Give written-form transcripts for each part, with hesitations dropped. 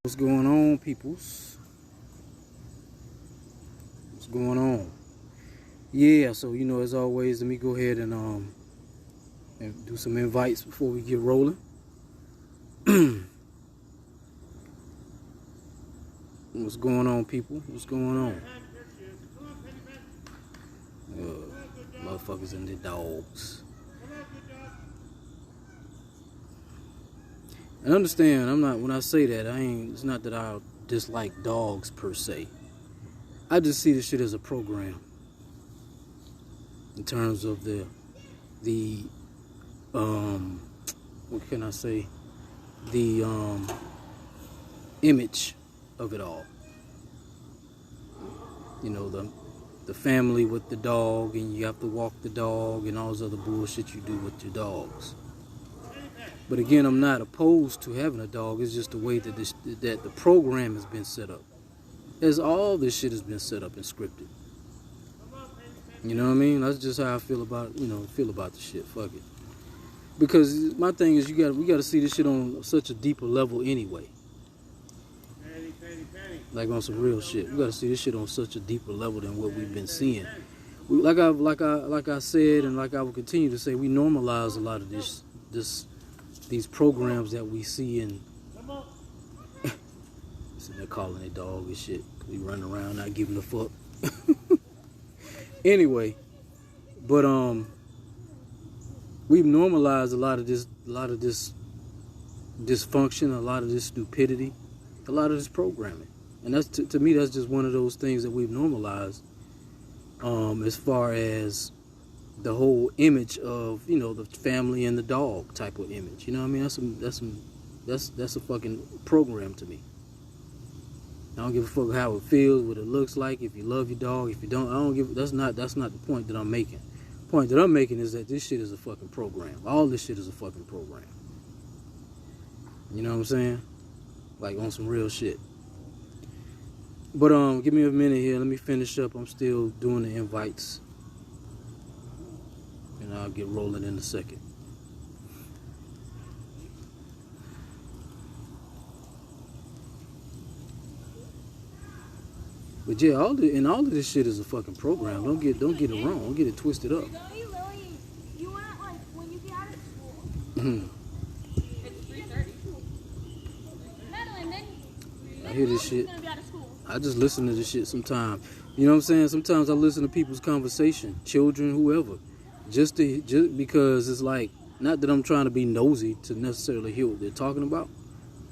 What's going on, peoples? What's going on? Yeah, so as always, let me go ahead and do some invites before we get rolling. What's going on, people? What's going on? Motherfuckers and the dogs. And understand, when I say that, it's not that I dislike dogs per se. I just see this shit as a program. In terms of the what can I say? The image of it all. The family with the dog, and you have to walk the dog and all this other bullshit you do with your dogs. But again, I'm not opposed to having a dog. It's just the way that the program has been set up. As all this shit has been set up and scripted. You know what I mean? That's just how I feel about the shit. Fuck it. Because my thing is, we got to see this shit on such a deeper level anyway. Like on some real shit. We got to see this shit on such a deeper level than what we've been seeing. Like I said, and like I will continue to say, we normalize a lot of these programs that we see in. So they're calling their dog and shit. We run around not giving a fuck. Anyway, but we've normalized a lot of this dysfunction, a lot of this stupidity, a lot of this programming, and that's to me, that's just one of those things that we've normalized. As far as the whole image of the family and the dog type of image, you know what I mean? That's a fucking program to me. I don't give a fuck how it feels, what it looks like, if you love your dog, if you don't. I don't give. That's not the point that I'm making. The point that I'm making is that this shit is a fucking program. All this shit is a fucking program. You know what I'm saying? Like on some real shit. But give me a minute here. Let me finish up. I'm still doing the invites, and I'll get rolling in a second. But yeah, all of this shit is a fucking program. Don't get it wrong. Don't get it twisted up. You want when you get out of school? It's 3:30. Madeline, then I hear this shit. Gonna be out of school. I just listen to this shit sometimes. You know what I'm saying? Sometimes I listen to people's conversation, children, whoever, just because it's like, not that I'm trying to be nosy to necessarily hear what they're talking about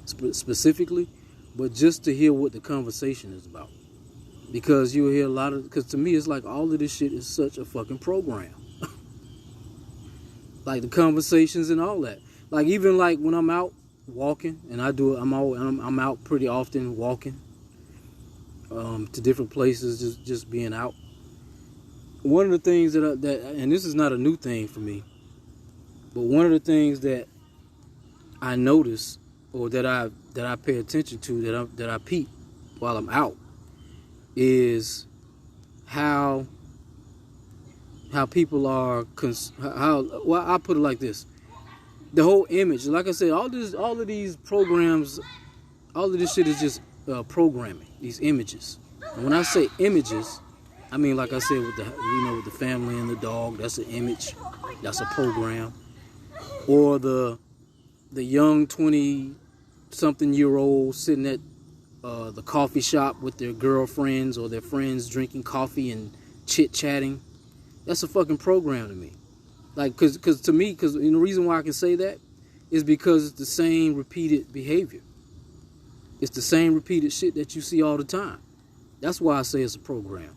specifically, but just to hear what the conversation is about. Because you'll hear because to me it's like all of this shit is such a fucking program. Like the conversations and all that. Like even like when I'm out walking, and I'm out pretty often walking to different places, just being out. One of the things that and this is not a new thing for me, but one of the things that I notice, or that I pay attention to, that I peep while I'm out, is how people are well, I'll put it like this: the whole image. Like I said, all of these programs, all of this shit is just programming, these images. And when I say images, I mean, like I said, with the family and the dog, that's an image, that's a program. Or the young 20-something-year-old sitting at the coffee shop with their girlfriends or their friends drinking coffee and chit-chatting. That's a fucking program to me. Like, because the reason why I can say that is because it's the same repeated behavior. It's the same repeated shit that you see all the time. That's why I say it's a program.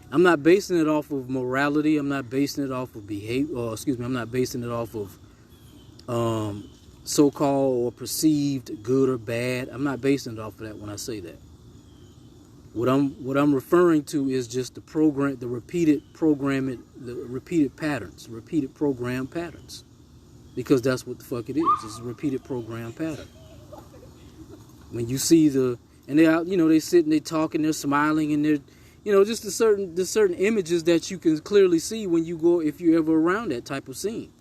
I'm not basing it off of morality. I'm not basing it off of behavior. I'm not basing it off of so-called or perceived good or bad. I'm not basing it off of that when I say that. What I'm referring to is just the repeated program patterns. Because that's what the fuck it is. It's a repeated program pattern. When you see and they're out, they sit and they talk and they're smiling and they're, just the certain images that you can clearly see when you go, if you're ever around that type of scene.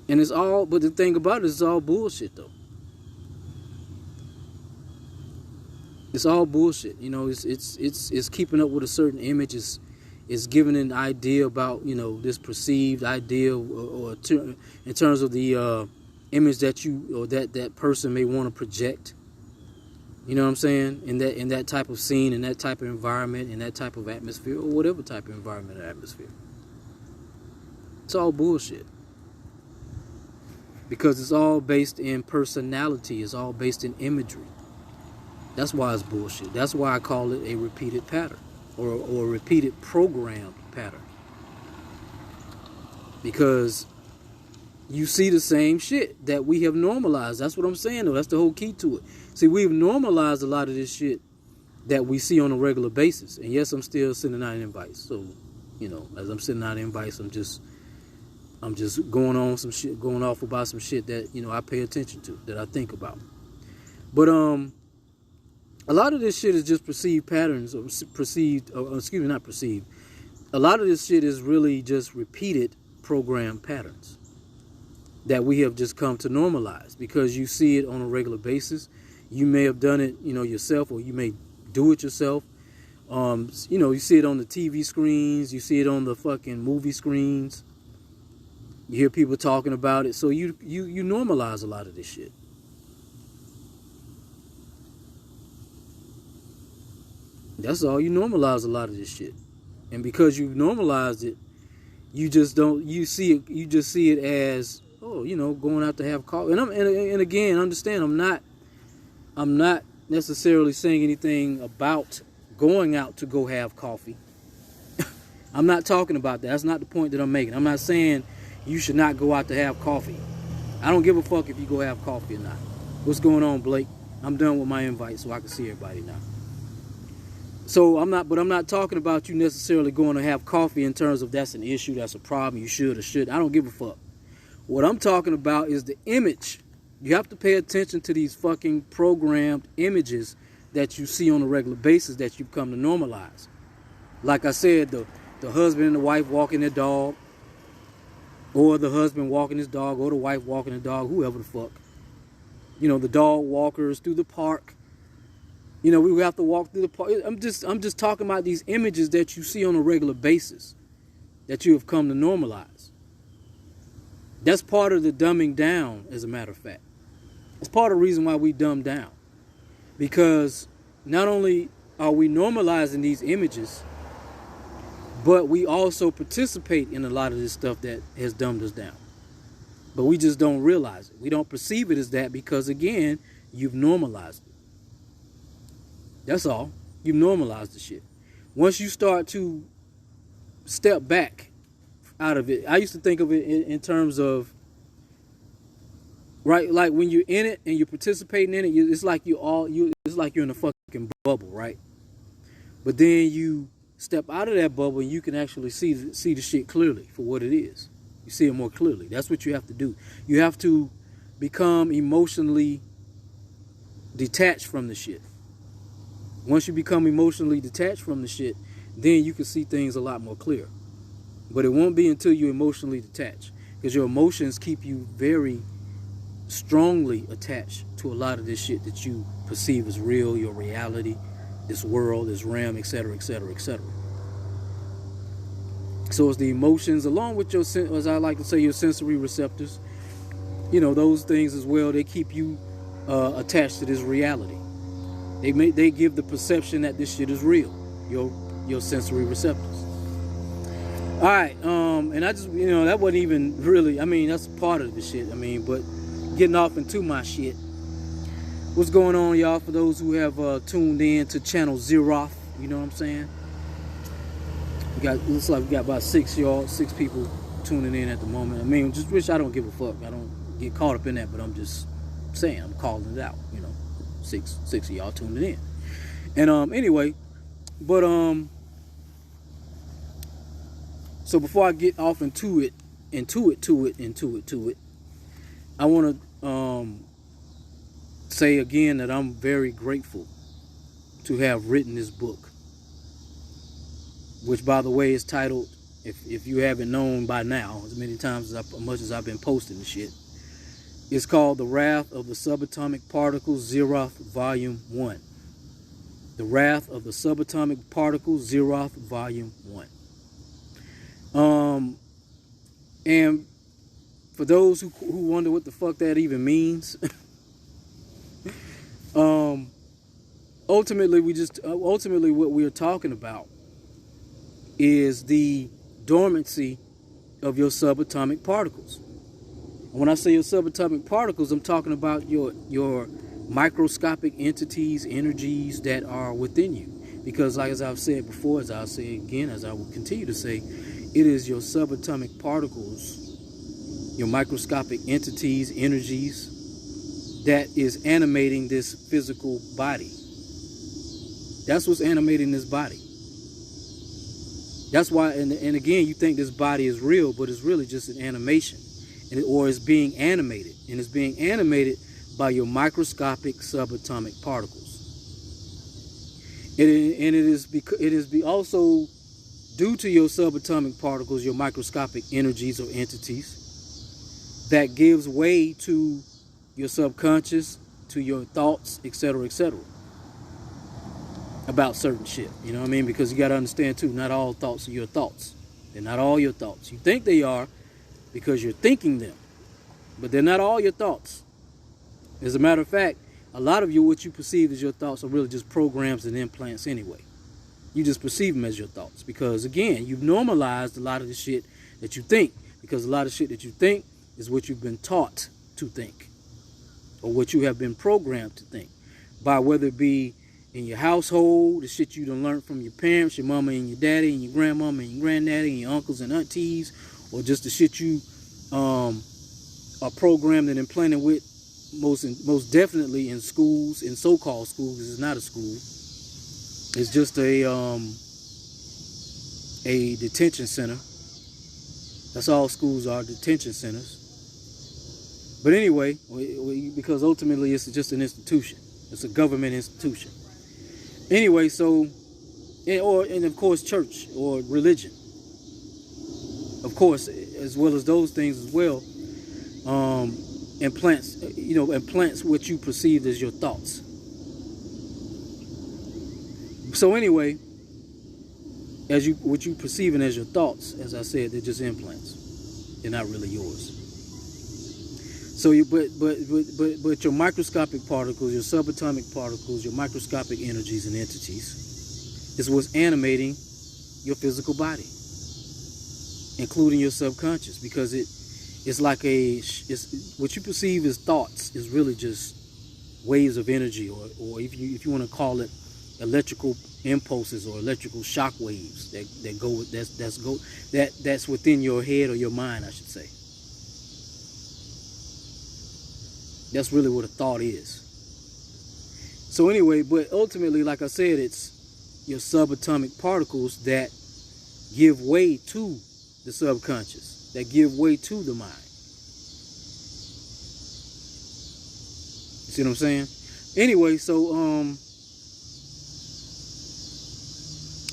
And it's all, but the thing about it is it's all bullshit though. It's all bullshit. You know, it's keeping up with a certain image. It's giving an idea about, you know, this perceived idea or in terms of the image that you or that person may want to project. You know what I'm saying? In that type of scene, in that type of environment, in that type of atmosphere, or whatever type of environment or atmosphere. It's all bullshit. Because it's all based in personality. It's all based in imagery. That's why it's bullshit. That's why I call it a repeated pattern or a repeated programmed pattern. Because you see the same shit that we have normalized. That's what I'm saying, though. That's the whole key to it. See, we've normalized a lot of this shit that we see on a regular basis. And yes, I'm still sending out invites. So, you know, as I'm sending out invites, I'm just going off about some shit that, you know, I pay attention to, that I think about. But a lot of this shit is just perceived patterns, or not perceived. A lot of this shit is really just repeated programmed patterns that we have just come to normalize because you see it on a regular basis. You may have done it, you know, yourself, or you may do it yourself. You know, you see it on the TV screens, you see it on the fucking movie screens. You hear people talking about it, so you normalize a lot of this shit. That's all. You normalize a lot of this shit, and because you've normalized it, you just see it as, oh, you know, going out to have coffee. And again, understand, I'm not necessarily saying anything about going out to go have coffee. I'm not talking about that. That's not the point that I'm making. I'm not saying you should not go out to have coffee. I don't give a fuck if you go have coffee or not. What's going on, Blake? I'm done with my invite so I can see everybody now. So I'm not talking about you necessarily going to have coffee in terms of that's an issue, that's a problem, you should or should. I don't give a fuck. What I'm talking about is the image. You have to pay attention to these fucking programmed images that you see on a regular basis that you've come to normalize. Like I said, the husband and the wife walking their dog, or the husband walking his dog, or the wife walking the dog, whoever the fuck. You know, the dog walkers through the park. You know, we have to walk through the park. I'm just talking about these images that you see on a regular basis that you have come to normalize. That's part of the dumbing down, as a matter of fact. It's part of the reason why we dumb down. Because not only are we normalizing these images, but we also participate in a lot of this stuff that has dumbed us down. But we just don't realize it. We don't perceive it as that because, again, you've normalized it. That's all. You've normalized the shit. Once you start to step back out of it, I used to think of it in terms of, right, like when you're in it and you're participating in it, it's like it's like you're in a fucking bubble, right? But then you step out of that bubble and you can actually see the shit clearly for what it is. You see it more clearly. That's what you have to do. You have to become emotionally detached from the shit. Once you become emotionally detached from the shit, then you can see things a lot more clear. But it won't be until you're emotionally detached, because your emotions keep you very strongly attached to a lot of this shit that you perceive as real, your reality, this world, this realm, etc., etc., etc. So it's the emotions, along with your, as I like to say, your sensory receptors. You know, those things as well, they keep you attached to this reality. They give the perception that this shit is real. Your sensory receptors. All right, and I just, you know, that wasn't even really, I mean, that's part of the shit. I mean, but getting off into my shit. What's going on, y'all? For those who have tuned in to channel Zeroth, you know what I'm saying? Looks like we got about 6 people tuning in at the moment. I mean, just wish I don't give a fuck. I don't get caught up in that, but I'm just saying, I'm calling it out, you know. Six of y'all tuning in. And anyway, but so before I get off into it, I want to say again that I'm very grateful to have written this book, which, by the way, is titled, if you haven't known by now, as many times as much as I've been posting the shit, it's called The Wrath of the Subatomik Particles, Zeroth, Volume 1. The Wrath of the Subatomic Particles, Zeroth, Volume 1. And for those who wonder what the fuck that even means, ultimately what we are talking about is the dormancy of your subatomic particles. And when I say your subatomic particles, I'm talking about your microscopic entities, energies that are within you. Because like as I've said before, as I'll say again, as I will continue to say, it is your subatomic particles, your microscopic entities, energies, that is animating this physical body. That's what's animating this body. That's why, and again, you think this body is real, but it's really just an animation, or it's being animated, and it's being animated by your microscopic subatomic particles. And it is also due to your subatomic particles, your microscopic energies or entities, that gives way to your subconscious, to your thoughts, etc., etc., about certain shit. You know what I mean? Because you got to understand too, not all thoughts are your thoughts. They're not all your thoughts. You think they are because you're thinking them, but they're not all your thoughts. As a matter of fact, a lot of what you perceive as your thoughts are really just programs and implants anyway. You just perceive them as your thoughts because, again, you've normalized a lot of the shit that you think, because a lot of shit that you think is what you've been taught to think, or what you have been programmed to think, by whether it be in your household, the shit you done learned from your parents, your mama and your daddy, and your grandmama and your granddaddy, and your uncles and aunties, or just the shit you are programmed and implanted with most definitely in schools, in so-called schools, because it's not a school. It's just a detention center. That's all schools are, detention centers. But anyway, because ultimately it's just an institution. It's a government institution. Anyway, so, and of course church or religion. Of course, as well as those things as well. Implants what you perceive as your thoughts. So anyway, what you perceiving as your thoughts, as I said, they're just implants. They're not really yours. So but your microscopic particles, your subatomic particles, your microscopic energies and entities is what's animating your physical body, including your subconscious, because it's like what you perceive as thoughts is really just waves of energy, or if you want to call it electrical impulses or electrical shock waves that's within your head or your mind, I should say. That's really what a thought is. So anyway, but ultimately, like I said, it's your subatomic particles that give way to the subconscious, that give way to the mind. You see what I'm saying? Anyway, so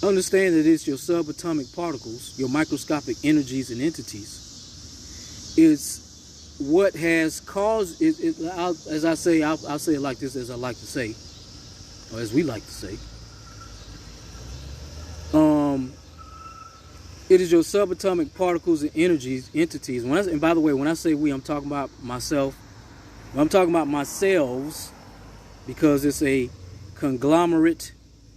understand that it's your subatomic particles, your microscopic energies and entities, is what has caused it. As I say, I'll say it like this, as I like to say, or as we like to say. It is your subatomic particles and entities. And by the way, when I say we, I'm talking about myself. When I'm talking about myself, because it's a conglomerate,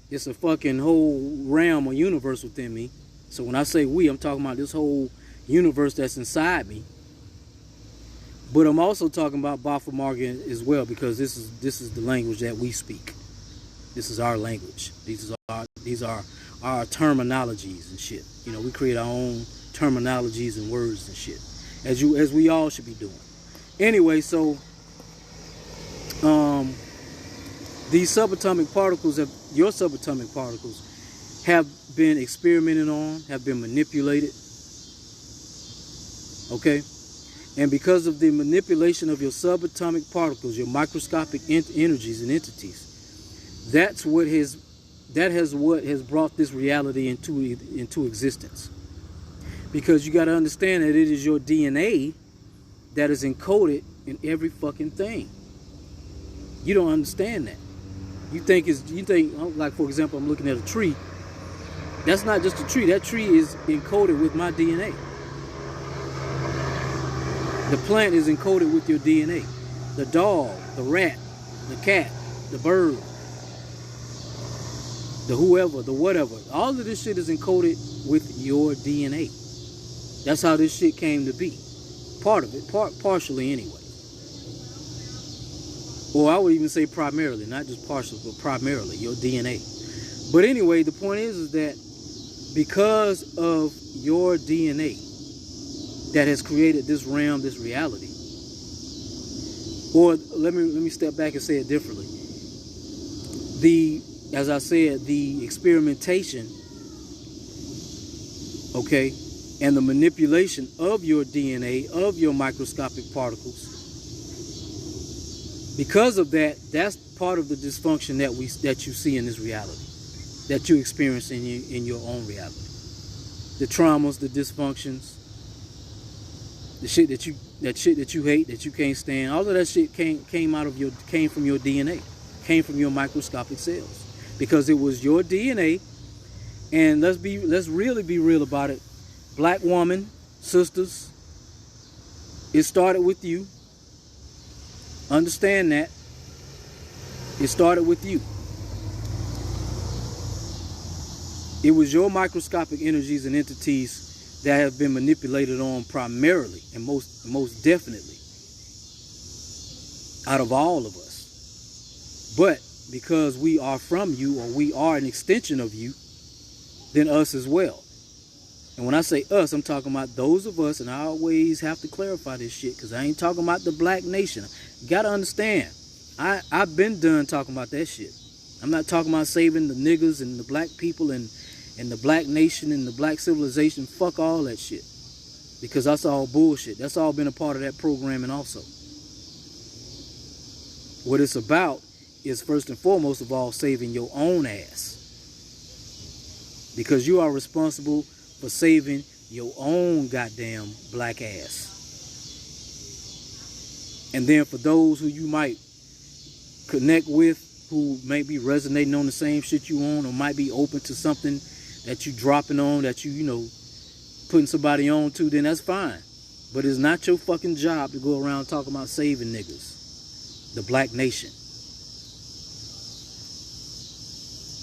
it's a fucking whole realm or universe within me. So when I say we, I'm talking about this whole universe that's inside me. But I'm also talking about Baphomet as well, because this is the language that we speak. This is our language. These are our terminologies and shit. You know, we create our own terminologies and words and shit, as we all should be doing. Anyway, so these subatomic particles, your subatomic particles, have been experimented on, have been manipulated. Okay? And because of the manipulation of your subatomic particles, your microscopic energies and entities, that's what has brought this reality into existence. Because you got to understand that it is your DNA that is encoded in every fucking thing. You don't understand that. You think, like, for example, I'm looking at a tree. That's not just a tree. That tree is encoded with my DNA. The plant is encoded with your DNA. The dog, the rat, the cat, the bird, the whoever, the whatever. All of this shit is encoded with your DNA. That's how this shit came to be. Part of it, partially anyway. Or I would even say primarily, not just partially, but primarily, your DNA. But anyway, the point is that because of your DNA that has created this realm, this reality. Or let me step back and say it differently. As I said, the experimentation, okay, and the manipulation of your DNA, of your microscopic particles, because of that, that's part of the dysfunction that you see in this reality, that you experience in your own reality. The traumas, the dysfunctions, the shit that you hate, that you can't stand, all of that shit came from your DNA, came from your microscopic cells, because it was your DNA. And let's really be real about it. Black woman, sisters, it started with you. Understand that. It started with you. It was your microscopic energies and entities that have been manipulated on primarily and most definitely out of all of us. But because we are from you, or we are an extension of you, then us as well. And when I say us, I'm talking about those of us, and I always have to clarify this shit, because I ain't talking about the black nation. You gotta understand, I've been done talking about that shit. I'm not talking about saving the niggas and the black people and the black nation and the black civilization. Fuck all that shit, because that's all bullshit. That's all been a part of that programming also. What it's about is, first and foremost of all, saving your own ass, because you are responsible for saving your own goddamn black ass. And then for those who you might connect with, who may be resonating on the same shit you on, or might be open to something that you dropping on, that you know, putting somebody on to, then that's fine. But it's not your fucking job to go around talking about saving niggas, the black nation.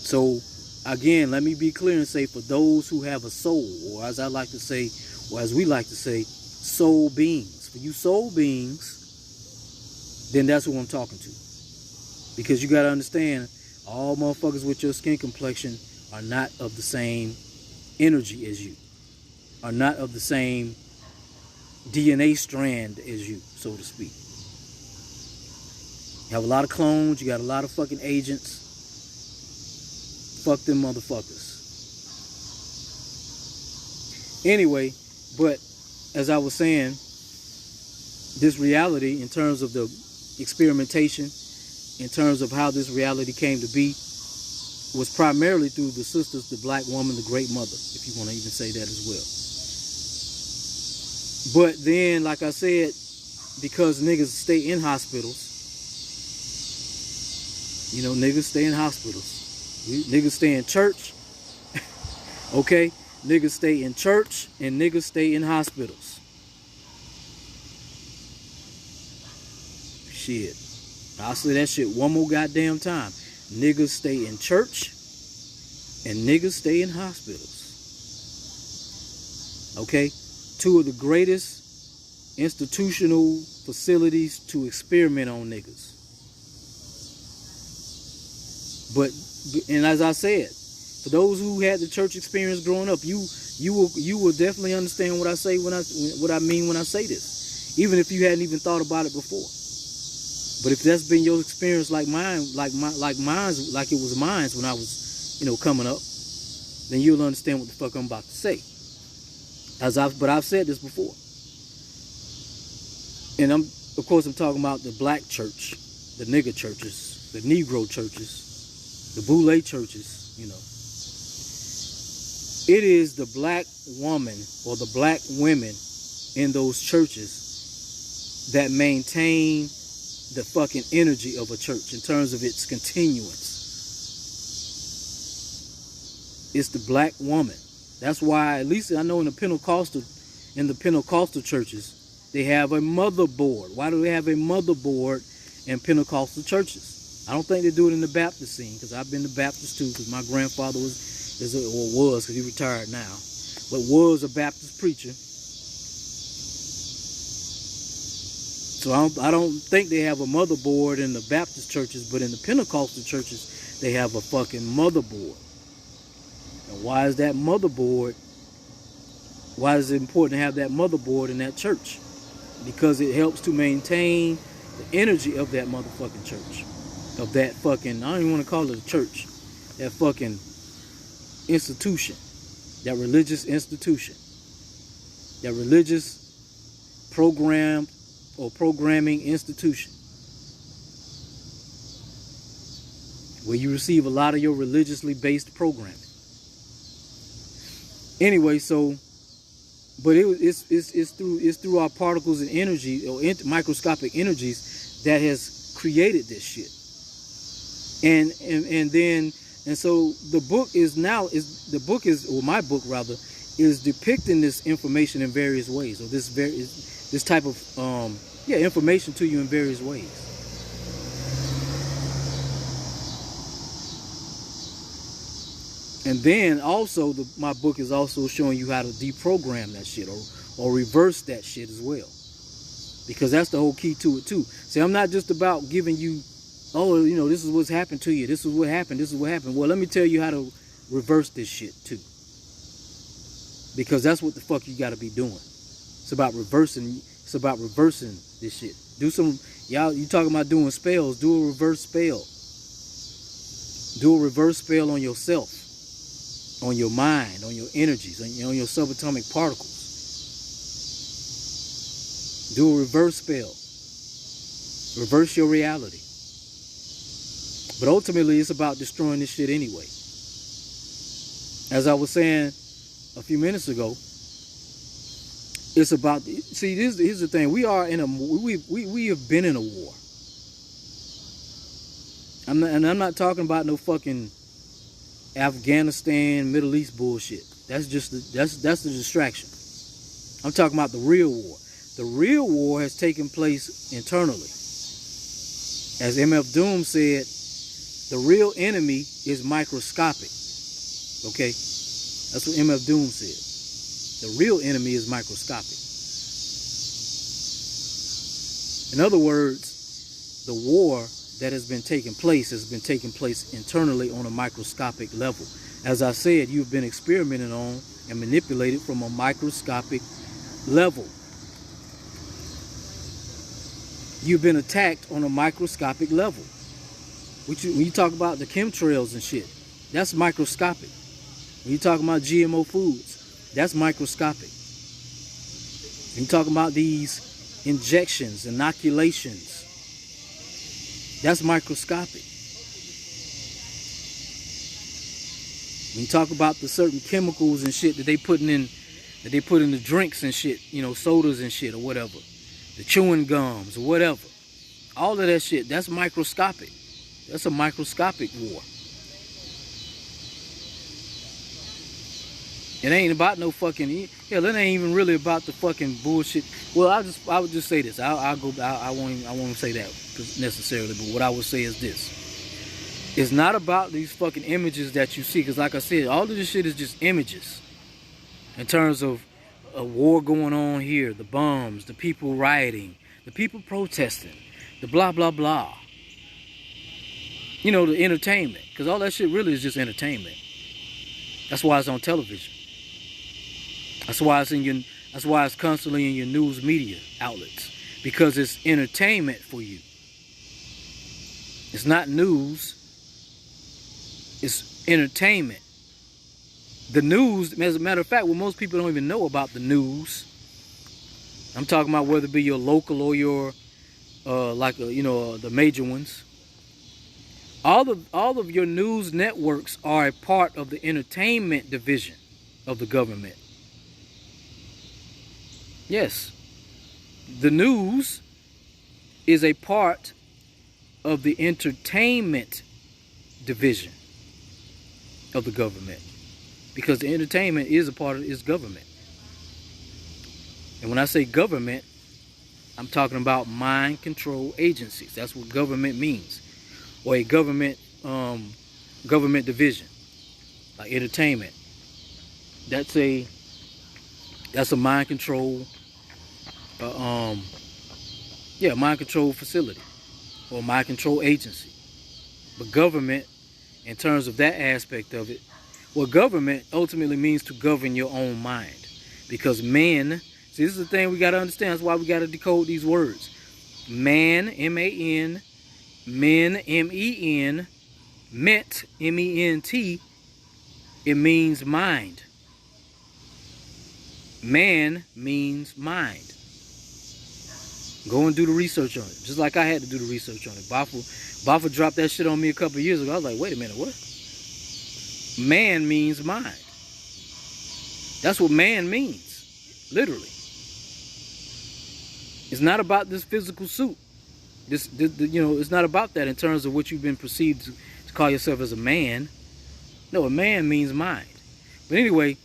So again, let me be clear and say, for those who have a soul, or as I like to say, or as we like to say, soul beings. For you soul beings, then that's who I'm talking to. Because you got to understand, all motherfuckers with your skin complexion are not of the same energy as you, are not of the same DNA strand as you, so to speak. You have a lot of clones, you got a lot of fucking agents. Fuck them motherfuckers. Anyway, but as I was saying, this reality, in terms of the experimentation, in terms of how this reality came to be, was primarily through the sisters, the black woman, the great mother, if you want to even say that as well. But then, like I said, because niggas stay in hospitals, you know, niggas stay in hospitals. Niggas stay in church, okay? Niggas stay in church, and niggas stay in hospitals. Shit. I'll say that shit one more goddamn time. Niggas stay in church, and niggas stay in hospitals. Okay? Two of the greatest institutional facilities to experiment on niggas. But, and as I said, for those who had the church experience growing up, you will definitely understand what I say what I mean when I say this, even if you hadn't even thought about it before. But if that's been your experience, like mine, like it was mine when I was, you know, coming up, then you'll understand what the fuck I'm about to say. But I've said this before, and I'm talking about the black church, the nigger churches, the Negro churches, the Boule churches, you know. It is the black woman or the black women in those churches that maintain the fucking energy of a church in terms of its continuance. It's the black woman. That's why, at least I know in the Pentecostal churches, they have a motherboard. Why do they have a motherboard in Pentecostal churches? I don't think they do it in the Baptist scene, because I've been to Baptist too, because my grandfather was, because he retired now, but was a Baptist preacher. So I don't think they have a motherboard in the Baptist churches, but in the Pentecostal churches, they have a fucking motherboard. And why is that motherboard? Why is it important to have that motherboard in that church? Because it helps to maintain the energy of that motherfucking church. Of that fucking, I don't even want to call it a church. That fucking institution. That religious institution. That religious program or programming institution. Where you receive a lot of your religiously based programming. Anyway, so, but it's through our particles and energy, or microscopic energies, that has created this shit. And so the book my book rather, is depicting this information in various ways, or this type of information to you in various ways. And then also my book is also showing you how to deprogram that shit, or reverse that shit as well. Because that's the whole key to it too. See, I'm not just about giving you, oh, you know, this is what's happened to you. This is what happened. This is what happened. Well, let me tell you how to reverse this shit too. Because that's what the fuck you got to be doing. It's about reversing this shit. Do some, y'all, you talking about doing spells. Do a reverse spell. Do a reverse spell on yourself. On your mind, on your energies, on your subatomic particles. Do a reverse spell. Reverse your reality. But ultimately, it's about destroying this shit anyway. As I was saying a few minutes ago, it's about, see, here's the thing. We have been in a war. I'm not talking about no fucking Afghanistan, Middle East bullshit. That's the distraction. I'm talking about the real war. The real war has taken place internally. As MF Doom said, the real enemy is microscopic. Okay? That's what MF Doom said. The real enemy is microscopic. In other words, the war that has been taking place internally on a microscopic level. As I said, you've been experimented on and manipulated from a microscopic level. You've been attacked on a microscopic level. When you talk about the chemtrails and shit, that's microscopic. When you talk about GMO foods, that's microscopic. When you talk about these injections, inoculations, that's microscopic. When you talk about the certain chemicals and shit that they put in the drinks and shit, you know, sodas and shit or whatever, the chewing gums or whatever, all of that shit, that's microscopic. That's a microscopic war. It ain't about no fucking, hell, it ain't even really about the fucking bullshit. Well, I would just say this. I won't say that necessarily, but what I would say is this. It's not about these fucking images that you see, because like I said, all of this shit is just images. In terms of a war going on here, the bombs, the people rioting, the people protesting, the blah, blah, blah. You know, the entertainment, because all that shit really is just entertainment. That's why it's on television. That's why it's constantly in your news media outlets, because it's entertainment for you. It's not news. It's entertainment. The news, as a matter of fact, what most people don't even know about the news, I'm talking about whether it be your local or your, the major ones. All of your news networks are a part of the entertainment division of the government. Yes, the news is a part of the entertainment division of the government. because the entertainment is a part of its government. And when I say government, I'm talking about mind control agencies. That's what government means, or a government division, like entertainment. That's a mind control, mind control facility or mind control agency. But government, in terms of that aspect of it, well, government ultimately means to govern your own mind, because man. See, this is the thing we got to understand. That's why we got to decode these words. Man, M-A-N, men, M-E-N, ment, M-E-N-T, it means mind. Man means mind. Go and do the research on it. Just like I had to do the research on it. Bafa dropped that shit on me a couple of years ago. I was like, wait a minute, what? Man means mind. That's what man means. Literally. It's not about this physical suit. It's not about that in terms of what you've been perceived to call yourself as a man. No, a man means mind. But anyway,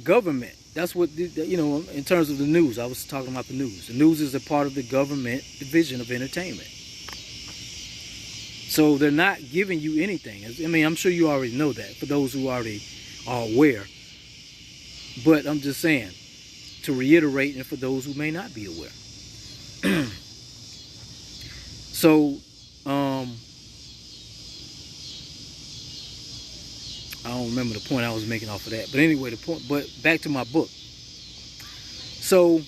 government. That's what, in terms of the news. I was talking about the news. The news is a part of the government division of entertainment. So they're not giving you anything. I mean, I'm sure you already know that, for those who already are aware. But I'm just saying, to reiterate, and for those who may not be aware. So, I don't remember the point I was making off of that. But anyway, but back to my book. So,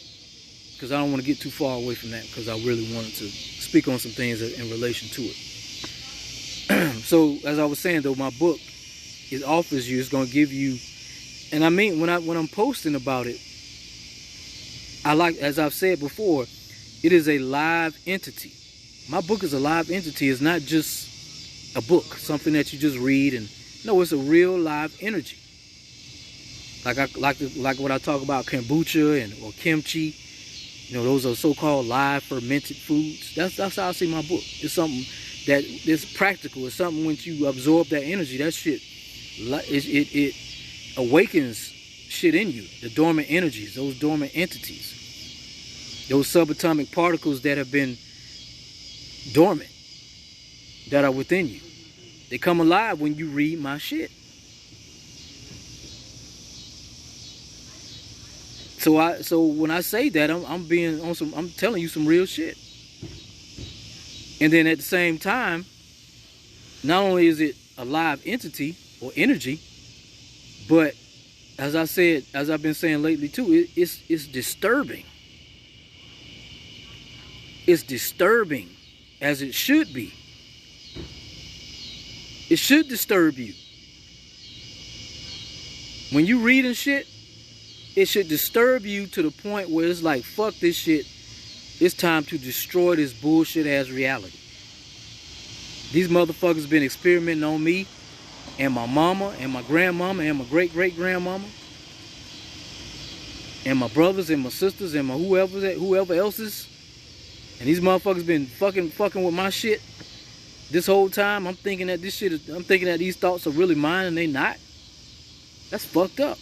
because I don't want to get too far away from that, because I really wanted to speak on some things in relation to it. So, as I was saying though, my book, it offers you, it's going to give you, and I mean, when I'm posting about it, as I've said before, it is a live entity. My book is a live entity. It's not just a book, something that you just read, and no, it's a real live energy. Like what I talk about, kombucha or kimchi. Those are so-called live fermented foods. That's how I see my book. It's something that is practical. It's something when you absorb that energy, that shit, it awakens shit in you. The dormant energies, those dormant entities. Those subatomic particles that have been dormant, that are within you. They come alive when you read my shit. So when I say that, I'm telling you some real shit. And then at the same time, not only is it a live entity or energy, but as I've been saying lately too, it's disturbing. It's disturbing, as it should be. It should disturb you. When you reading shit, it should disturb you to the point where it's like, fuck this shit. It's time to destroy this bullshit ass reality. These motherfuckers been experimenting on me and my mama and my grandmama and my great-great-grandmama and my brothers and my sisters and my whoever else's. And these motherfuckers been fucking with my shit this whole time. I'm thinking that these thoughts are really mine, and they not. That's fucked up.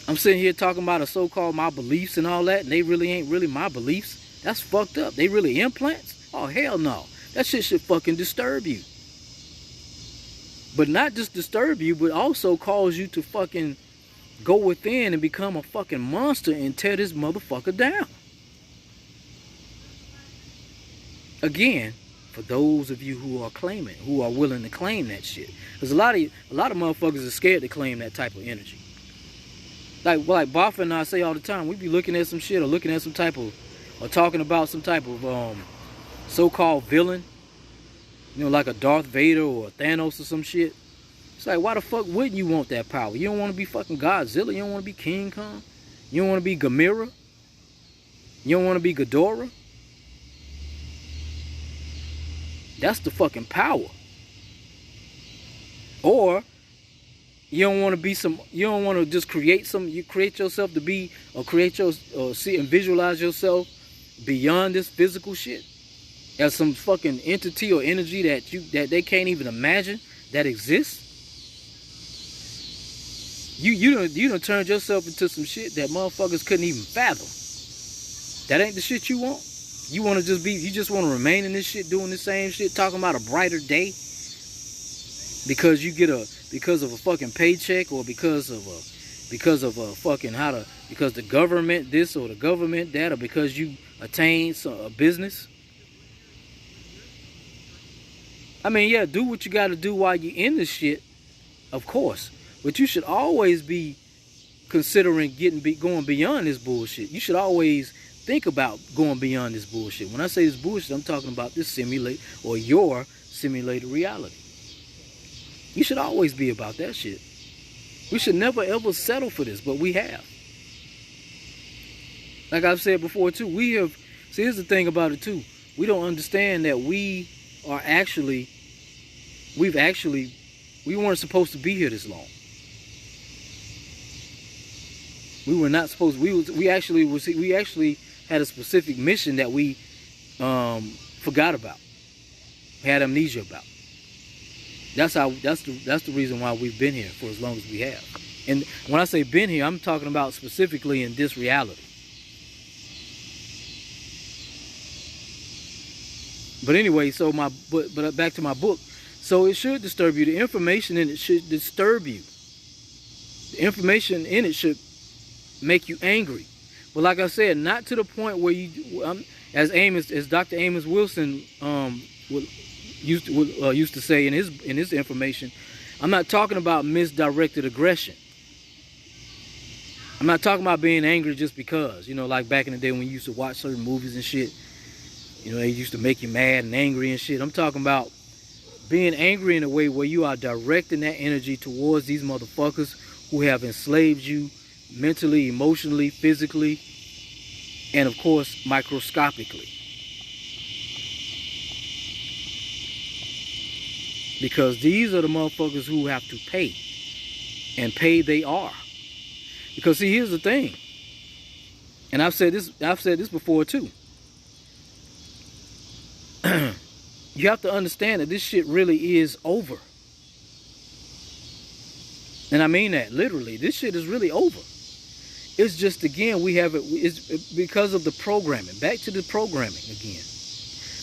I'm sitting here talking about so-called my beliefs and all that, and they really ain't really my beliefs. That's fucked up. They really implants? Oh, hell no. That shit should fucking disturb you. But not just disturb you, but also cause you to fucking go within and become a fucking monster and tear this motherfucker down. Again, for those of you who are willing to claim that shit. Because a lot of motherfuckers are scared to claim that type of energy. Like Bafa and I say all the time, we be looking at some shit or talking about some type of so-called villain. Like a Darth Vader or a Thanos or some shit. It's like, why the fuck wouldn't you want that power? You don't want to be fucking Godzilla. You don't want to be King Kong. You don't want to be Gamera. You don't want to be Ghidorah. That's the fucking power. Or you don't want to just create yourself to be, or see and visualize yourself beyond this physical shit as some fucking entity or energy that they can't even imagine that exists. You done turned yourself into some shit that motherfuckers couldn't even fathom. That ain't the shit you want. You want to you just want to remain in this shit, doing the same shit, talking about a brighter day because because of a fucking paycheck, or because of a fucking because the government this or the government that, or because you attained a business. I mean, yeah, do what you got to do while you're in this shit, of course. But you should always be considering going beyond this bullshit. You should always think about going beyond this bullshit. When I say this bullshit, I'm talking about this your simulated reality. You should always be about that shit. We should never ever settle for this, but we have. Like I've said before too, see, here's the thing about it too. We don't understand that we weren't supposed to be here this long. We were not supposed. We actually had a specific mission that we forgot about, had amnesia about. That's the reason why we've been here for as long as we have. And when I say been here, I'm talking about specifically in this reality. But anyway, but back to my book. So it should disturb you. The information in it should disturb you. The information in it should make you angry. But like I said, not to the point where as Dr. Amos Wilson used to say in his information, I'm not talking about misdirected aggression. I'm not talking about being angry just because, like back in the day when you used to watch certain movies and shit. They used to make you mad and angry and shit. I'm talking about being angry in a way where you are directing that energy towards these motherfuckers who have enslaved you mentally, emotionally, physically, and of course, microscopically. Because these are the motherfuckers who have to pay. And pay they are. Because see, here's the thing. And I've said this before too. You have to understand that this shit really is over. And I mean that literally. This shit is really over. It's just, again, it's because of the programming. Back to the programming again.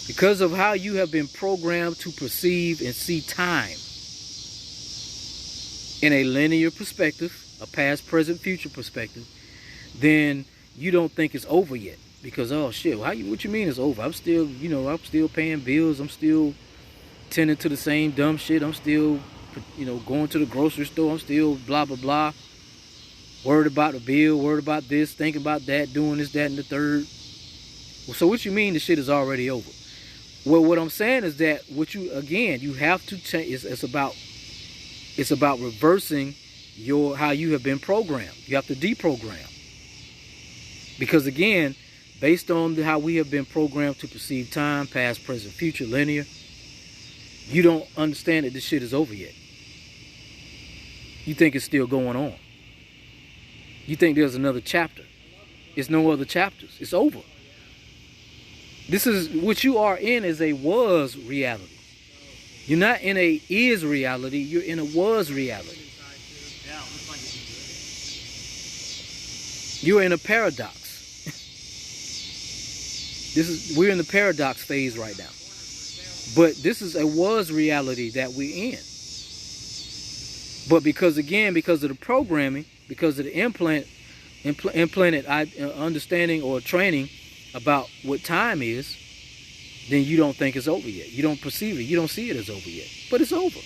Because of how you have been programmed to perceive and see time in a linear perspective, a past, present, future perspective, then you don't think it's over yet. Because, oh shit, what you mean it's over? I'm still paying bills. I'm still tending to the same dumb shit. I'm still, going to the grocery store. I'm still blah, blah, blah. Worried about the bill, worried about this, thinking about that, doing this, that, and the third. Well, so what you mean the shit is already over? Well, what I'm saying is that you have to change. It's about reversing how you have been programmed. You have to deprogram. Because again, based on how we have been programmed to perceive time, past, present, future, linear, you don't understand that this shit is over yet. You think it's still going on. You think there's another chapter. It's no other chapters. It's over. This is what you are in is a was reality. You're not in a is reality. You're in a was reality. You're in a paradox. We're in the paradox phase right now. But this is a was reality that we're in. But because of the programming, because of the implanted understanding or training about what time is, then you don't think it's over yet. You don't perceive it. You don't see it as over yet. But it's over.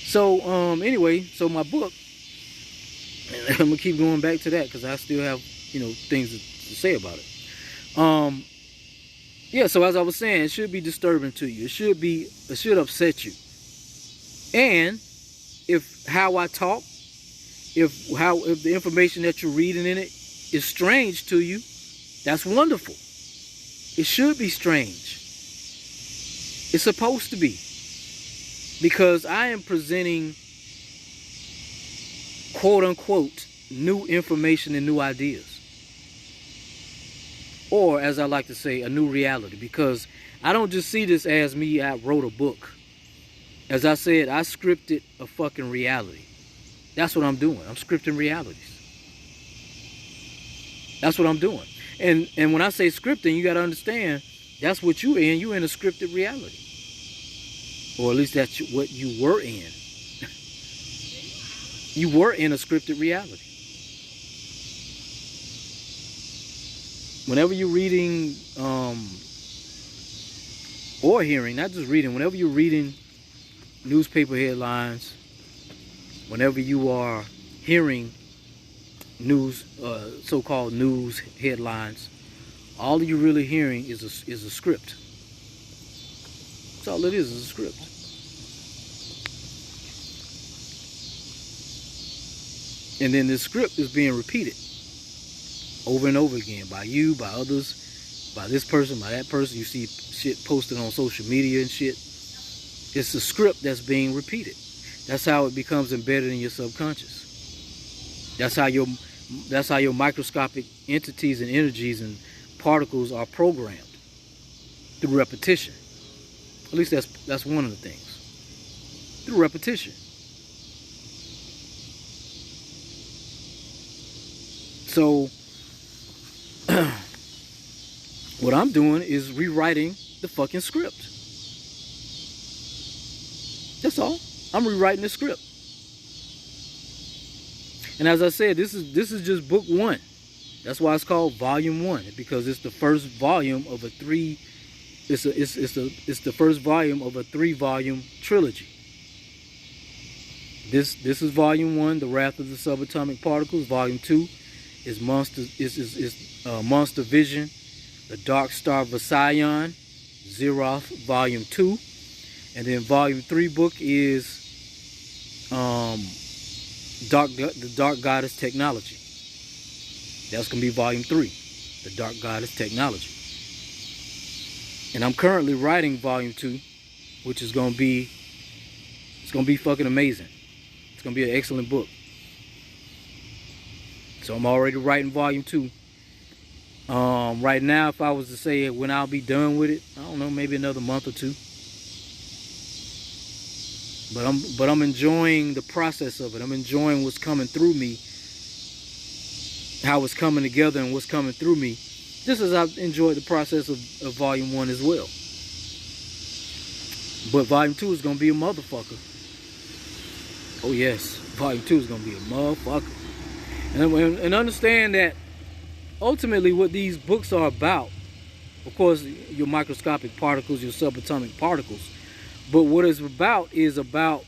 So, anyway, so my book, I'm going to keep going back to that because I still have, things to say about it. Yeah, so as I was saying, it should be disturbing to you. It should upset you. And if how I talk, if the information that you're reading in it is strange to you, that's wonderful. It should be strange. It's supposed to be. Because I am presenting, quote unquote, new information and new ideas. Or, as I like to say, a new reality. Because I don't just see this as me, I wrote a book. As I said, I scripted a fucking reality. That's what I'm doing. I'm scripting realities. That's what I'm doing. And when I say scripting, you got to understand, that's what you in. You in a scripted reality. Or at least that's what you were in. You were in a scripted reality. Whenever you're reading or hearing, not just reading, whenever you're reading newspaper headlines, whenever you are hearing news, so-called news headlines, all you're really hearing is a script. That's all it is a script. And then this script is being repeated over and over again by you, by others, by this person, by that person. You see shit posted on social media and shit. It's a script that's being repeated. That's how it becomes embedded in your subconscious. That's how your microscopic entities and energies and particles are programmed through repetition. At least that's one of the things. Through repetition. So what I'm doing is rewriting the fucking script. That's all. I'm rewriting the script. And as I said, this is just book 1. That's why it's called volume 1, because it's the first volume of a 3. It's the first volume of a 3-volume trilogy. This is volume 1, The Wrath of the Subatomik Particles. Volume 2 is Monster Vision, The Dark Star of Sion, Zeroth, volume 2. And then volume 3 book is the Dark Goddess Technology. That's gonna be volume 3, The Dark Goddess Technology. And I'm currently writing volume 2, which is gonna be fucking amazing. It's gonna be an excellent book. So I'm already writing volume 2. Right now, if I was to say when I'll be done with it, I don't know, maybe another month or 2. But I'm enjoying the process of it. I'm enjoying what's coming through me, how it's coming together and what's coming through me, just as I've enjoyed the process of volume 1 as well. But volume 2 is gonna be a motherfucker. Oh yes, volume 2 is gonna be a motherfucker. And understand that ultimately what these books are about, of course, your microscopic particles, your subatomic particles, but what it's about is about,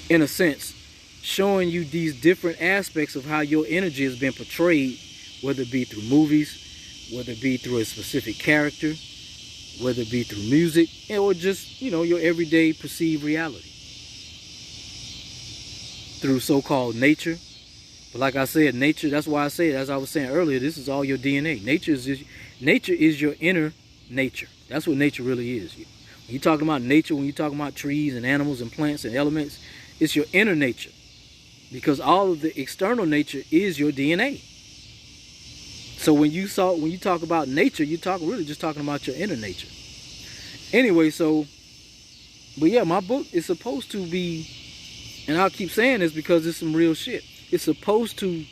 in a sense, showing you these different aspects of how your energy has been portrayed, whether it be through movies, whether it be through a specific character, whether it be through music, or just, your everyday perceived reality. Through so-called nature. But like I said, nature, that's why I say, as I was saying earlier, this is all your DNA. Nature is your inner nature. That's what nature really is. When you're talking about nature, when you're talking about trees and animals and plants and elements, it's your inner nature. Because all of the external nature is your DNA. So when you talk about nature, you're really just talking about your inner nature. Anyway, but yeah, my book is supposed to be, and I'll keep saying this because it's some real shit. It's supposed to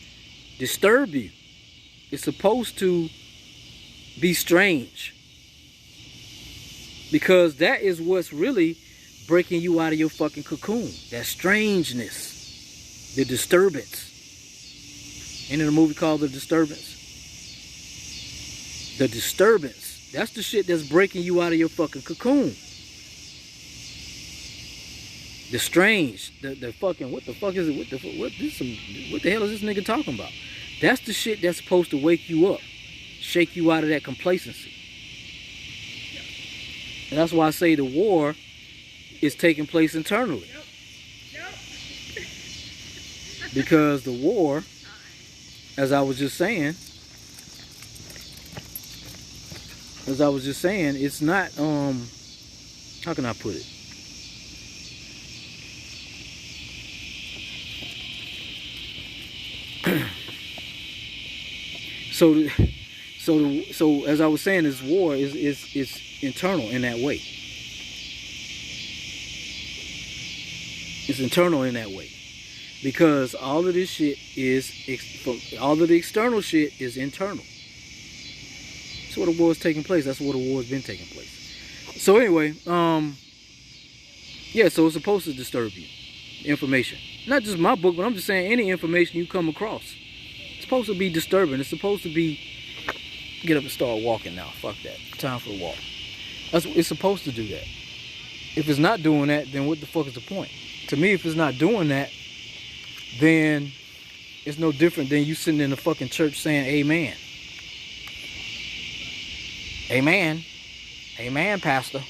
disturb you. It's supposed to be strange. Because that is what's really breaking you out of your fucking cocoon. That strangeness. The disturbance. Ain't it a movie called The Disturbance? The disturbance. That's the shit that's breaking you out of your fucking cocoon. The strange, the fucking, what the fuck is it? What the hell is this nigga talking about? That's the shit that's supposed to wake you up, shake you out of that complacency. And that's why I say the war is taking place internally. Because the war, as I was just saying, it's not, how can I put it? So as I was saying, this war is internal in that way. It's internal in that way. Because all of this shit is, all of the external shit is internal. That's what the war's taking place. That's what the war's been taking place. So anyway, yeah, so it's supposed to disturb you. Information. Not just my book, but I'm just saying any information you come across. It's supposed to be disturbing. It's supposed to be, get up and start walking now. Fuck that. Time for a walk. It's supposed to do that. If it's not doing that, then what the fuck is the point? To me, if it's not doing that, then it's no different than you sitting in the fucking church saying amen. Amen. Amen, pastor.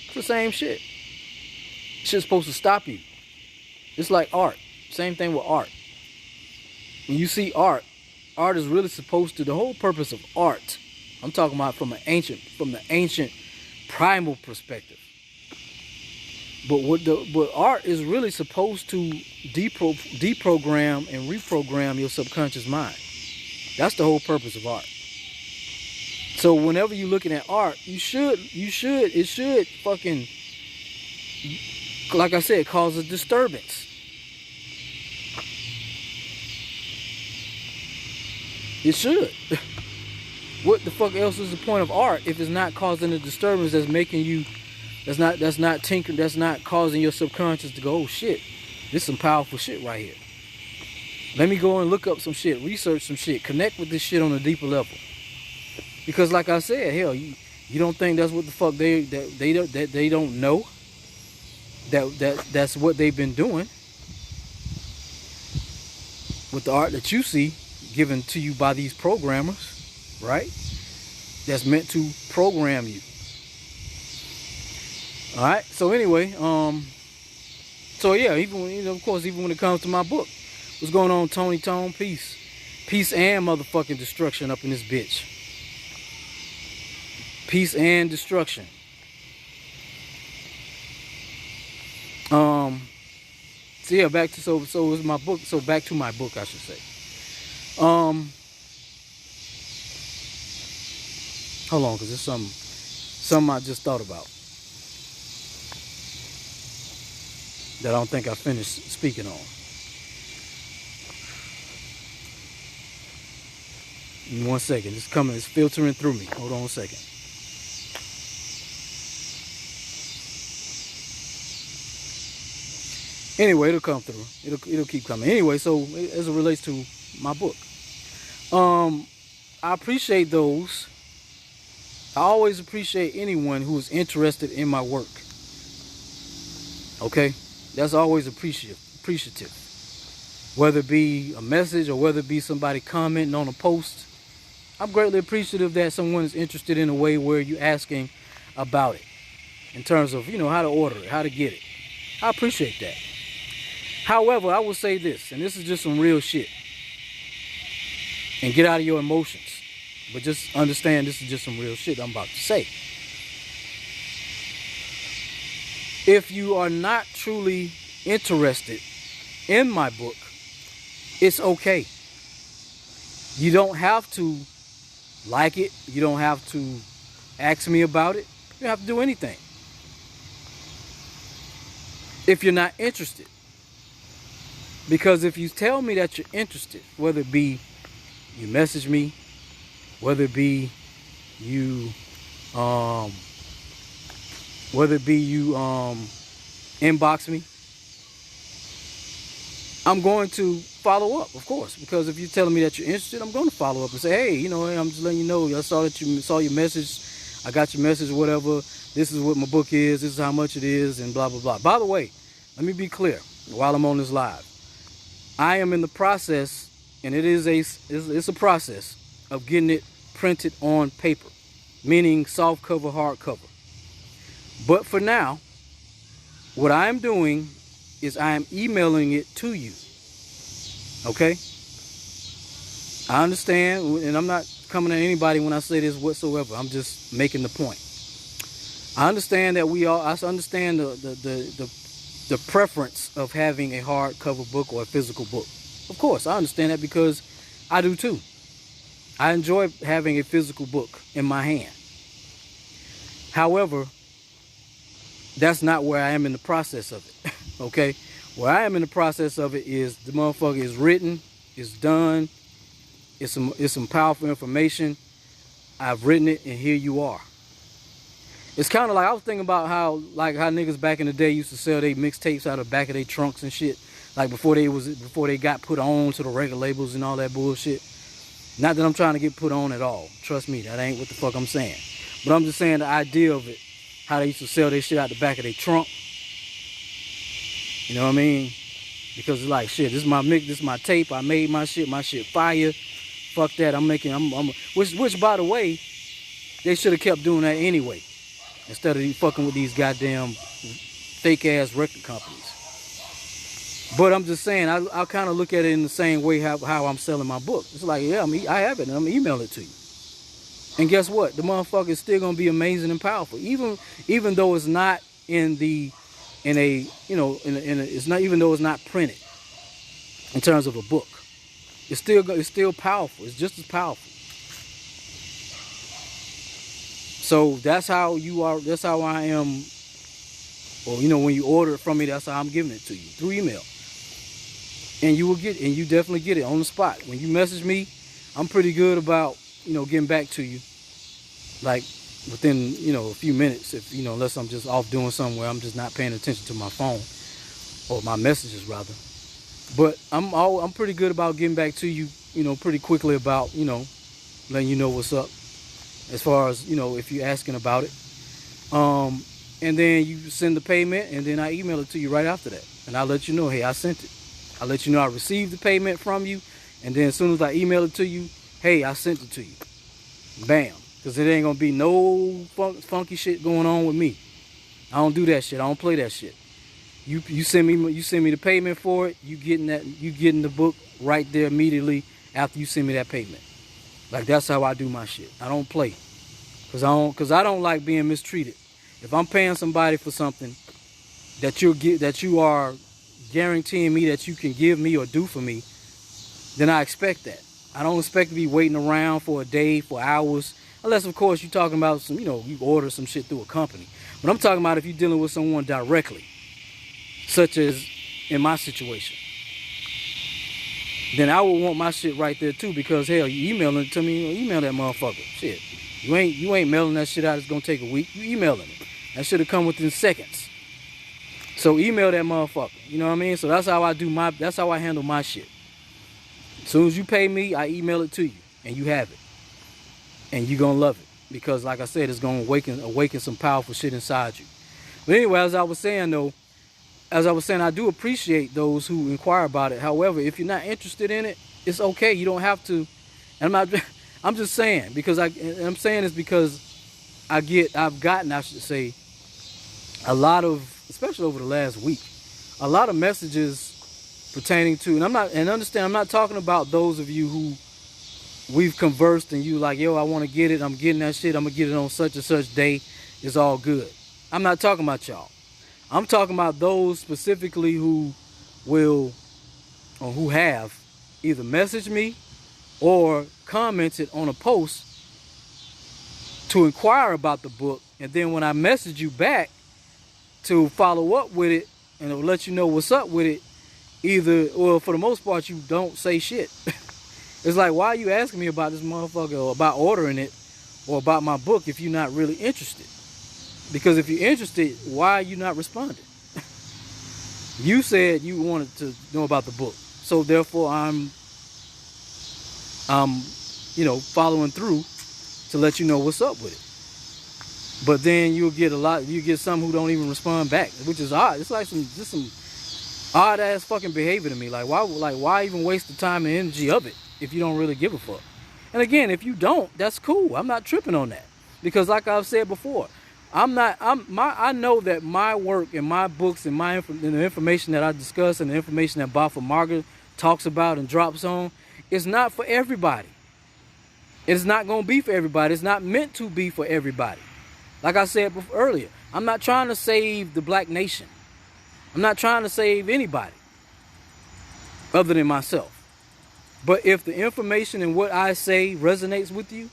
It's the same shit. Shit's supposed to stop you. It's like art. Same thing with art. When you see art, art is really supposed to, the whole purpose of art, I'm talking about from the ancient primal perspective. But art is really supposed to deprogram and reprogram your subconscious mind. That's the whole purpose of art. So whenever you're looking at art, it should fucking, like I said, cause a disturbance. It should. What the fuck else is the point of art if it's not causing a disturbance that's making you, that's not tinkering, that's not causing your subconscious to go, oh shit, this is some powerful shit right here. Let me go and look up some shit, research some shit, connect with this shit on a deeper level. Because like I said, hell, you don't think that's what the fuck they don't know? That's what they've been doing with the art that you see given to you by these programmers, right? That's meant to program you. All right. So anyway, so yeah, even when, of course, even when it comes to my book, what's going on, Tony Tone? Peace and motherfucking destruction up in this bitch. Peace and destruction. So yeah, so it's my book. So back to my book, I should say. Hold on, because there's something I just thought about that I don't think I finished speaking on. In 1 second, it's coming, it's filtering through me. Hold on a second. Anyway, it'll come through. It'll keep coming. Anyway, so as it relates to my book, I appreciate those. I always appreciate anyone who is interested in my work. Okay, that's always appreciative. Whether it be a message or whether it be somebody commenting on a post, I'm greatly appreciative that someone is interested in a way where you're asking about it, in terms of, you know, how to order it, how to get it. I appreciate that. However, I will say this, and this is just some real shit. And get out of your emotions. But just understand this is just some real shit I'm about to say. If you are not truly interested in my book, it's okay. You don't have to like it. You don't have to ask me about it. You don't have to do anything. If you're not interested. Because if you tell me that you're interested, whether it be you message me, whether it be you inbox me, I'm going to follow up, of course. Because if you're telling me that you're interested, I'm going to follow up and say, hey, you know, I'm just letting you know, I saw that you saw your message, I got your message, whatever. This is what my book is. This is how much it is, and blah blah blah. By the way, let me be clear while I'm on this live. I am in the process, and it's a process of getting it printed on paper, meaning soft cover, hard cover. But for now, what I am doing is I am emailing it to you. Okay? I understand, and I'm not coming at anybody when I say this whatsoever. I'm just making the point. I understand that I understand the preference of having a hardcover book or a physical book. Of course, I understand that because I do too. I enjoy having a physical book in my hand. However, that's not where I am in the process of it. Okay? Where I am in the process of it is the motherfucker is written, it's done, it's some powerful information. I've written it, and here you are. It's kind of like I was thinking about how niggas back in the day used to sell their mixtapes out of the back of their trunks and shit, like before they got put on to the record labels and all that bullshit. Not that I'm trying to get put on at all. Trust me, that ain't what the fuck I'm saying. But I'm just saying the idea of it, how they used to sell their shit out the back of their trunk. You know what I mean? Because it's like, shit, this is my mix, this is my tape, I made my shit fire. Fuck that, which by the way, they should have kept doing that anyway, instead of fucking with these goddamn fake ass record companies. But I'm just saying, I kind of look at it in the same way how I'm selling my book. It's like, yeah, I have it, and I'm gonna email it to you. And guess what? The motherfucker is still gonna be amazing and powerful, even though it's not even though it's not printed in terms of a book. It's still powerful. It's just as powerful. So that's how you are. That's how I am. Or when you order it from me, that's how I'm giving it to you through email. And you will get, and you definitely get it on the spot. When you message me, I'm pretty good about getting back to you, like within a few minutes. If unless I'm just off doing something where I'm just not paying attention to my phone or my messages rather. But I'm pretty good about getting back to you, pretty quickly about, letting you know what's up. As far as, if you're asking about it. And then you send the payment, and then I email it to you right after that. And I'll let you know, hey, I sent it. I'll let you know I received the payment from you. And then as soon as I email it to you, hey, I sent it to you. Bam. Because it ain't going to be no funky shit going on with me. I don't do that shit. I don't play that shit. You send me the payment for it. You getting the book right there immediately after you send me that payment. Like, that's how I do my shit. I don't play, cause I don't like being mistreated. If I'm paying somebody for something that you are guaranteeing me that you can give me or do for me, then I expect that. I don't expect to be waiting around for a day, for hours, unless of course you're talking about some, you order some shit through a company. But I'm talking about if you're dealing with someone directly, such as in my situation, then I would want my shit right there too, because hell, you emailing it to me, email that motherfucker. Shit. You ain't mailing that shit out, it's gonna take a week. You emailing it. That should have come within seconds. So email that motherfucker. You know what I mean? So that's how I handle my shit. As soon as you pay me, I email it to you, and you have it. And you're gonna love it. Because like I said, it's gonna awaken some powerful shit inside you. But anyway, as I was saying, I do appreciate those who inquire about it. However, if you're not interested in it, it's okay. You don't have to. And I'm just saying, because I'm saying this because I've gotten, I should say, a lot of, especially over the last week, a lot of messages pertaining to, I'm not talking about those of you who we've conversed and you like, yo, I want to get it. I'm getting that shit. I'm going to get it on such and such day. It's all good. I'm not talking about y'all. I'm talking about those specifically who will, or who have either messaged me or commented on a post to inquire about the book. And then when I message you back to follow up with it and it'll let you know what's up with it, for the most part, you don't say shit. It's like, why are you asking me about this motherfucker or about ordering it or about my book if you're not really interested? Because if you're interested, why are you not responding? You said you wanted to know about the book. So therefore, I'm following through to let you know what's up with it. But then you get some who don't even respond back, which is odd. It's like some odd ass fucking behavior to me. Like why even waste the time and energy of it if you don't really give a fuck? And again, if you don't, that's cool. I'm not tripping on that. Because like I've said before, I know that my work and my books and the information that I discuss and the information that Bafa Margaret talks about and drops on is not for everybody. It's not going to be for everybody. It's not meant to be for everybody. Like I said earlier, I'm not trying to save the black nation. I'm not trying to save anybody other than myself. But if the information and what I say resonates with you,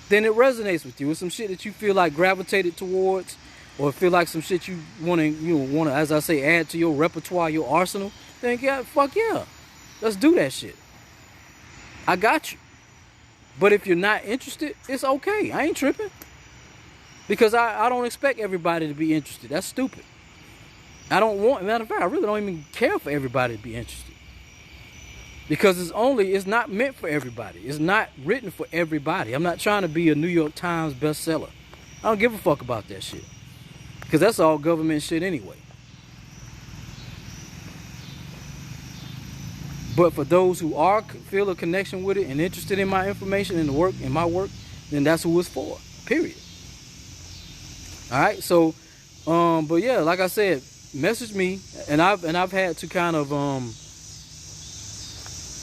then it resonates with you. It's some shit that you feel like gravitated towards, or feel like some shit you want to, as I say, add to your repertoire, your arsenal, then yeah, fuck yeah, let's do that shit. I got you. But if you're not interested, it's okay. I ain't tripping. Because I don't expect everybody to be interested. That's stupid. I don't want, matter of fact, I really don't even care for everybody to be interested. Because it's not meant for everybody. It's not written for everybody. I'm not trying to be a New York Times bestseller. I don't give a fuck about that shit. Because that's all government shit anyway. But for those who feel a connection with it and interested in my information and my work, then that's who it's for. Period. All right. So, but yeah, like I said, message me, and I've had to kind of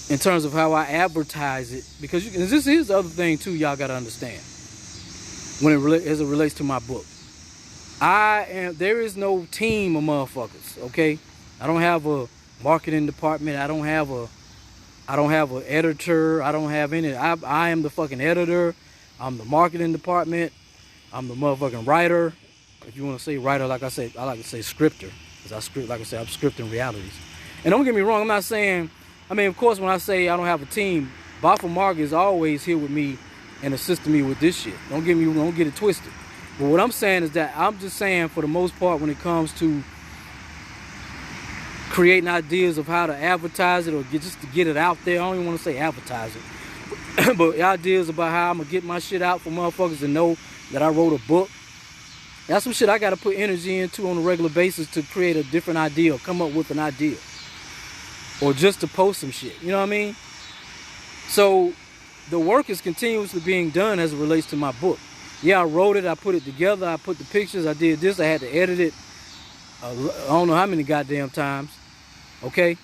in terms of how I advertise it, because this is the other thing too. Y'all gotta understand as it relates to my book. There is no team of motherfuckers. Okay, I don't have a marketing department. I don't have an editor. I don't have any. I am the fucking editor. I'm the marketing department. I'm the motherfucking writer. If you want to say writer, like I say, I like to say scripter, because like I said, I'm scripting realities. And don't get me wrong, I'm not saying, I mean, of course, when I say I don't have a team, Baffa is always here with me and assisting me with this shit. Don't get it twisted. But what I'm saying is that I'm just saying, for the most part, when it comes to creating ideas of how to advertise it, or just to get it out there. I don't even want to say advertise it, but ideas about how I'm gonna get my shit out for motherfuckers to know that I wrote a book. That's some shit I gotta put energy into on a regular basis to create a different idea, or come up with an idea, or just to post some shit. You know what I mean? So the work is continuously being done as it relates to my book. Yeah, I wrote it, I put it together, I put the pictures, I did this, I had to edit it. I don't know how many goddamn times. Okay?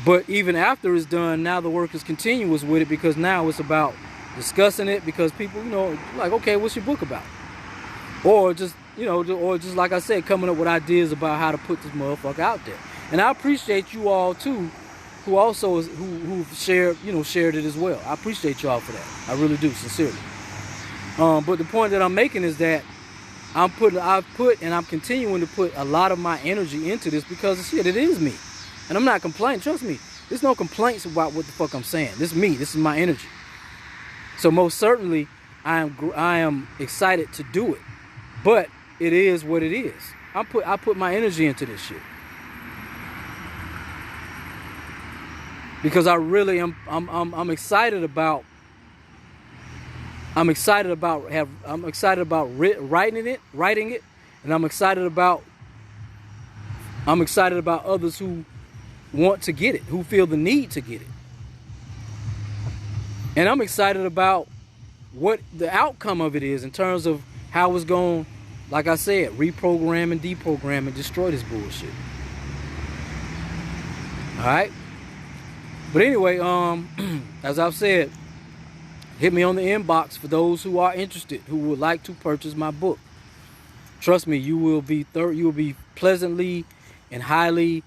But even after it's done, now the work is continuous with it, because now it's about discussing it, because people, like, okay, what's your book about? Or just, or just like I said, coming up with ideas about how to put this motherfucker out there. And I appreciate you all too, who also who've shared it as well. I appreciate y'all for that. I really do, sincerely. But the point that I'm making is that I've put and I'm continuing to put a lot of my energy into this, because shit, it is me. And I'm not complaining, trust me. There's no complaints about what the fuck I'm saying. This is me, this is my energy. So most certainly I am excited to do it. But it is what it is. I put my energy into this shit. Because I really am I'm excited about writing it, and I'm excited about others who want to get it, who feel the need to get it. And I'm excited about what the outcome of it is in terms of how it's going, like I said, reprogram and deprogram and destroy this bullshit. All right? But anyway, as I've said, hit me on the inbox for those who are interested, who would like to purchase my book. Trust me, you will be pleasantly and highly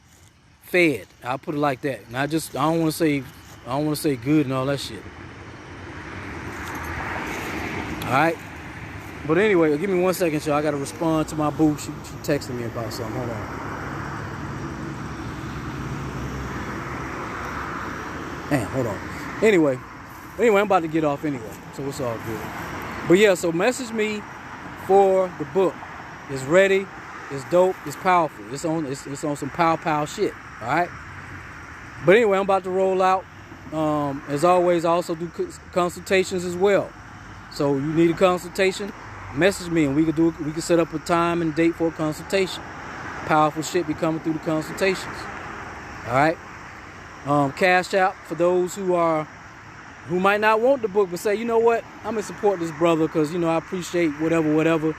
fed. I'll put it like that. And I don't want to say good and all that shit. All right. But anyway, give me 1 second, y'all. I got to respond to my boo. She texted me about something. Hold on. Man, hold on. Anyway, I'm about to get off anyway, so it's all good. But yeah, so message me for the book. It's ready, it's dope, it's powerful. It's on some pow shit. All right. But anyway, I'm about to roll out. As always, I also do consultations as well. So you need a consultation, message me and we can set up a time and date for a consultation. Powerful shit be coming through the consultations. All right. Cashapp for those who might not want the book but say, you know what, I'm gonna support this brother because I appreciate whatever.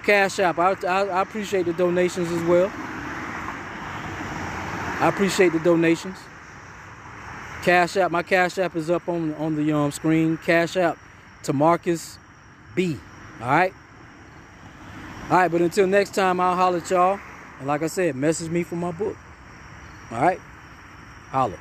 Cashapp, I appreciate the donations as well. I appreciate the donations. Cashapp, my Cashapp is up on the screen. Cashapp, tamarkusb. All right. But until next time, I'll holler at y'all. And like I said, message me for my book. All right. Holla.